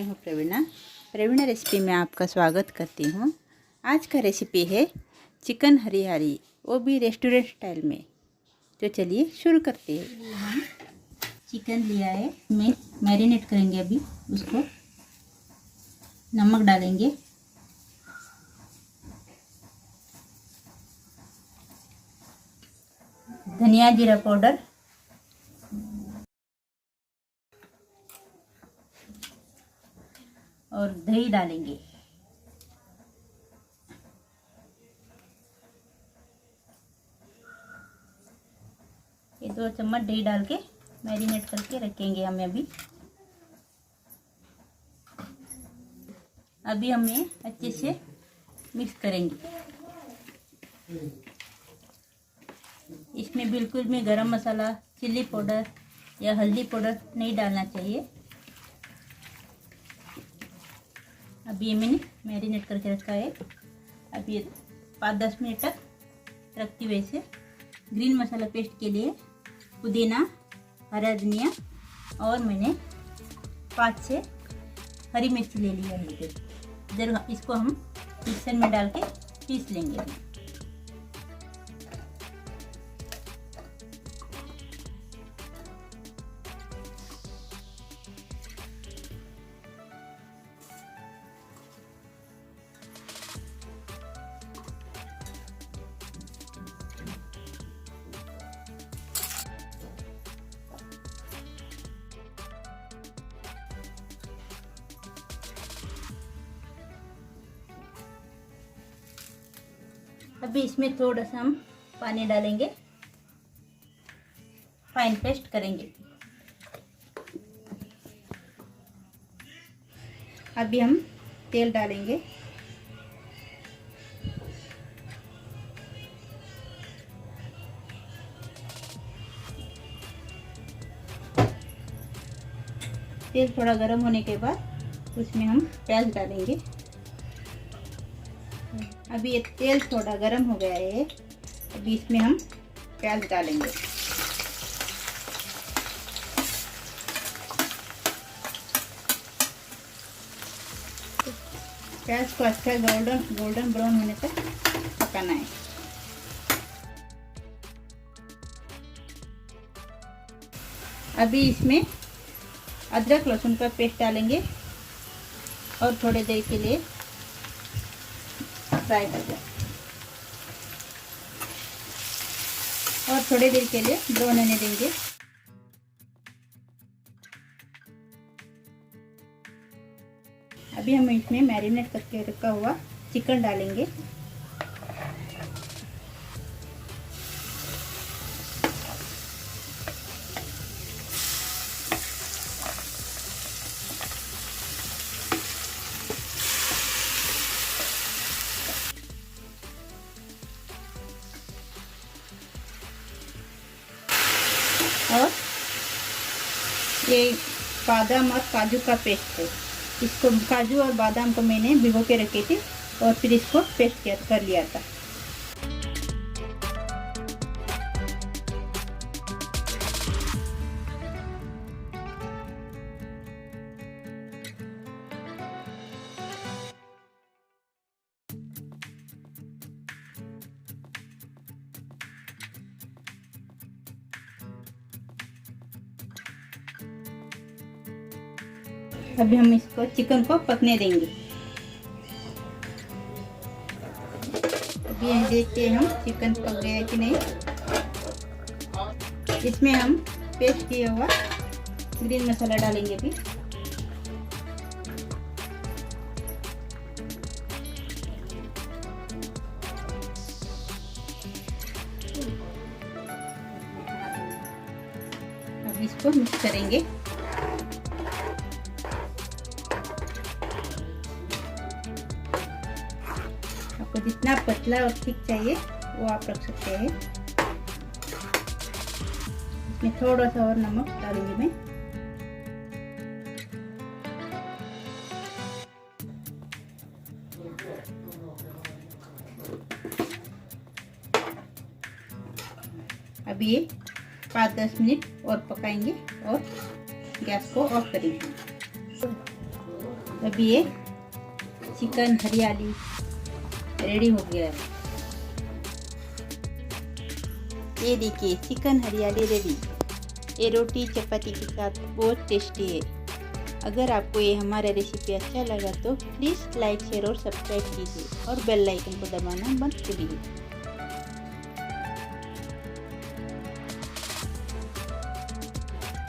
मैं हूं प्रवीणा रेसिपी में आपका स्वागत करती हूं। आज का रेसिपी है चिकन हरियाली, वो भी रेस्टोरेंट स्टाइल में। तो चलिए शुरू करते हैं। हम चिकन लिया है, मैं मैरिनेट करेंगे। अभी उसको नमक डालेंगे, धनिया जीरा पाउडर, और दही डालेंगे। ये 2 चम्मच दही डाल के मैरिनेट करके रखेंगे हमें। अभी हमें अच्छे से मिक्स करेंगे। इसमें बिल्कुल भी गरम मसाला, चिल्ली पाउडर या हल्दी पाउडर नहीं डालना चाहिए। अभी ये मैंने मैरिनेट करके रखा है। अभी 5-10 मिनट तक रखती हुए इसे। ग्रीन मसाला पेस्ट के लिए पुदीना, हरा धनिया और मैंने 5-6 हरी मिर्ची ले लिया है। इधर इसको हम मिक्सर में डाल के पीस लेंगे। अभी इसमें थोड़ा सा हम पानी डालेंगे, फाइन पेस्ट करेंगे। अभी हम तेल डालेंगे। तेल थोड़ा गर्म होने के बाद उसमें हम प्याज डालेंगे। अभी ये तेल थोड़ा गर्म हो गया है। अभी इसमें हम प्याज डालेंगे। प्याज को अच्छा गोल्डन ब्राउन होने तक पकाना है। अभी इसमें अदरक लहसुन का पेस्ट डालेंगे और थोड़ी देर के लिए फ्राई कर दें और थोड़ी देर के लिए ब्राउन होने देंगे। अभी हम इसमें मैरिनेट करके रखा हुआ चिकन डालेंगे। और ये बादाम और काजू का पेस्ट है। इसको काजू और बादाम को मैंने भिगो के रखे थे और फिर इसको पेस्ट कर लिया था। अभी हम इसको चिकन को पकने देंगे। अभी हम देखते हैं हम चिकन पक गया कि नहीं। इसमें हम पेस्ट किया हुआ ग्रीन मसाला डालेंगे। अभी इसको मिक्स करेंगे। आपको जितना पतला और थिक चाहिए वो आप रख सकते हैं। इसमें थोड़ा सा और नमक डालूंगी मैं। अभी ये 5-10 मिनट और पकाएंगे और गैस को ऑफ करेंगे। अभी ये चिकन हरियाली रेडी हो गया है। ये देखिए चिकन हरियाली रेडी। ये रोटी चपाती के साथ बहुत टेस्टी है। अगर आपको ये हमारा रेसिपी अच्छा लगा तो प्लीज़ लाइक शेयर और सब्सक्राइब कीजिए और बेल आइकन को दबाना मत भूलिए।